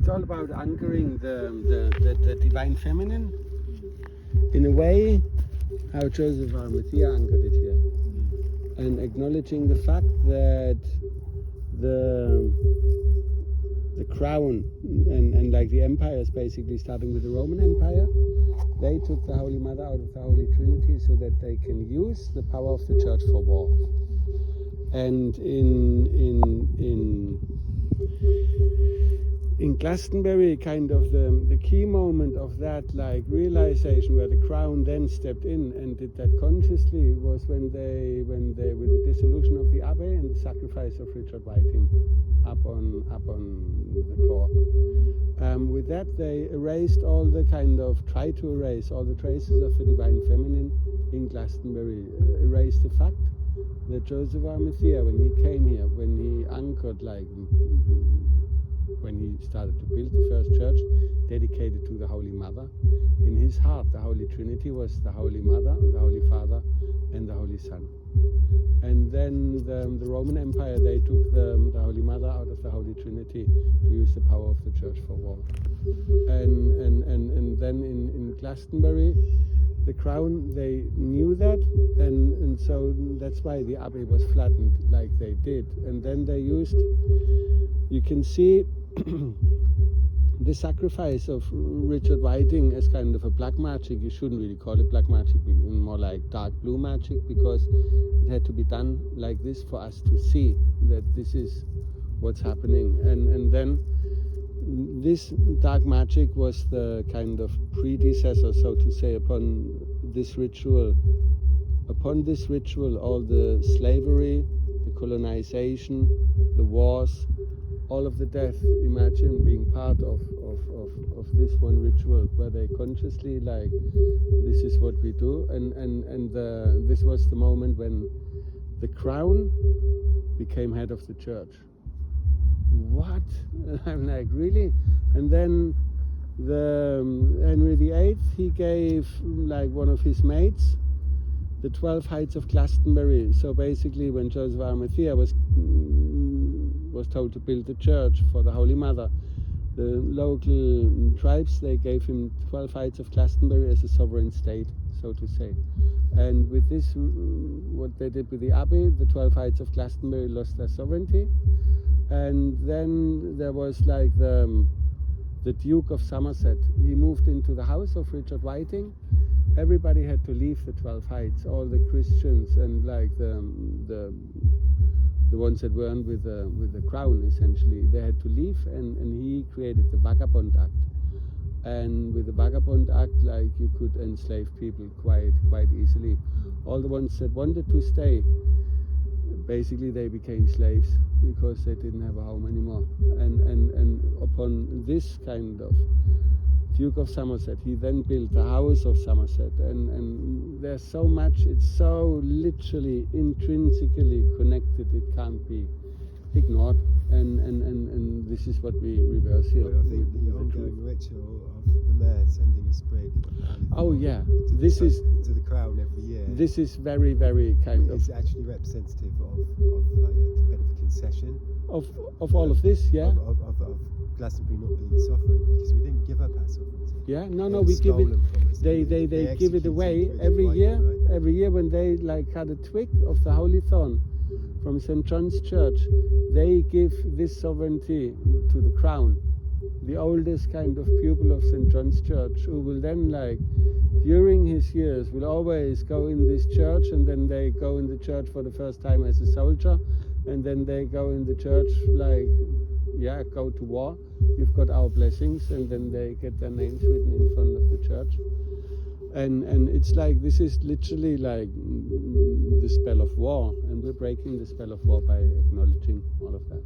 it's all about anchoring the divine feminine in a way how Joseph of Arimathea anchored it here, and acknowledging the fact that the crown and like the empires, basically starting with the Roman Empire, they took the Holy Mother out of the Holy Trinity so that they can use the power of the Church for war. And in Glastonbury, kind of the key moment of that like realization where the crown then stepped in and did that consciously was when they with the dissolution of the Abbey and the sacrifice of Richard Whiting up on the Tor. With that, they erased all the tried to erase all the traces of the divine feminine in Glastonbury, erased the fact that Joseph of Arimathea, when he came here, when he anchored, when he started to build the first church dedicated to the Holy Mother, in his heart the Holy Trinity was the Holy Mother, the Holy Father and the Holy Son. And then the Roman Empire, they took the Holy Mother out of the Holy Trinity to use the power of the Church for war. And then in Glastonbury, the crown, they knew that, and so that's why the Abbey was flattened like they did. And then they used, you can see the sacrifice of Richard Whiting as kind of a black magic. You shouldn't really call it black magic, more like dark blue magic, because it had to be done like this for us to see that this is what's happening. And then this dark magic was the kind of predecessor, so to say, upon this ritual. Upon this ritual, all the slavery, the colonization, the wars, all of the death, imagine being part of this one ritual where they consciously this is what we do, and this was the moment when the crown became head of the church. What? I'm like, really? And then Henry VIII, he gave one of his mates the 12 heights of Glastonbury. So basically, when Joseph of Arimathea was told to build a church for the Holy Mother, the local tribes, they gave him 12 heights of Glastonbury as a sovereign state, so to say. And with this, what they did with the Abbey, the 12 heights of Glastonbury lost their sovereignty. And then there was the Duke of Somerset. He moved into the house of Richard Whiting. Everybody had to leave the 12 heights, all the Christians and the ones that weren't with the crown, essentially. They had to leave, and he created the Vagabond Act. And with the Vagabond Act, you could enslave people quite easily. All the ones that wanted to stay, basically they became slaves because they didn't have a home anymore. And upon this kind of Duke of Somerset, he then built the House of Somerset, and there's so much, it's so literally intrinsically connected, it can't be ignored, and this is what we reverse here. Well, I think the ongoing ritual of the mayor sending a sprig. Oh yeah, this is to the crown every year. This is very kind of. It's actually representative of a bit of a concession. Of all of this, yeah. Of Glastonbury not being sovereign, because we didn't give up our sovereignty. Yeah, no, we give it. They give it away every year. Right? Every year when they cut a twig of the Holy Thorn from St. John's Church, they give this sovereignty to the crown, the oldest kind of pupil of St. John's Church, who will then during his years will always go in this church, and then they go in the church for the first time as a soldier, and then they go in the church go to war, you've got our blessings, and then they get their names written in front of the church. And it's this is literally the spell of war, and we're breaking the spell of war by acknowledging all of that.